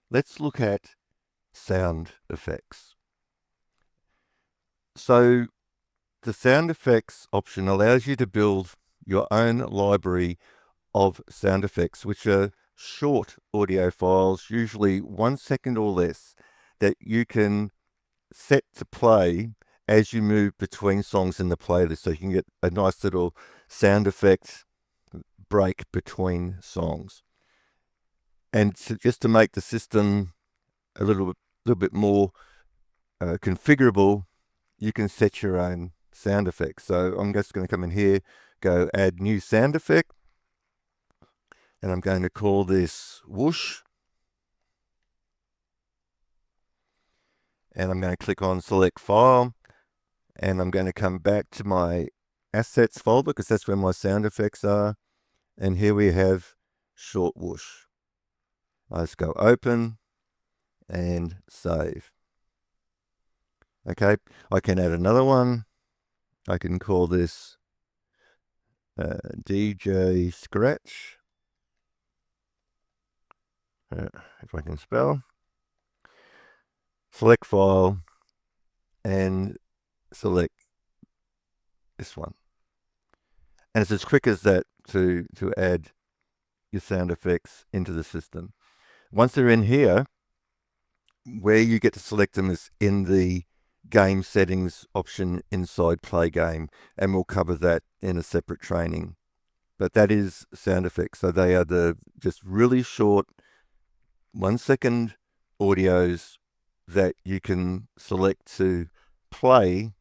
let's look at sound effects. So the sound effects option allows you to build your own library of sound effects, which are short audio files, usually 1 second or less, that you can set to play as you move between songs in the playlist. So you can get a nice little sound effect break between songs. And just to make the system a little bit more configurable, you can set your own sound effects. So I'm just going to come in here, go add new sound effect, and I'm going to call this whoosh. And I'm going to click on select file, and I'm going to come back to my assets folder because that's where my sound effects are. And here we have short whoosh. Let's go open and save. Okay, I can add another one. I can call this DJ Scratch, if I can spell. Select file and select this one. And it's as quick as that to add your sound effects into the system. Once they're in here, where you get to select them is in the game settings option inside Play Game, and we'll cover that in a separate training. But that is sound effects. So they are the just really short 1 second audios that you can select to play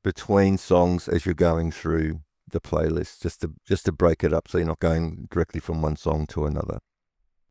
between songs as you're going through the playlist, just to break it up so you're not going directly from one song to another.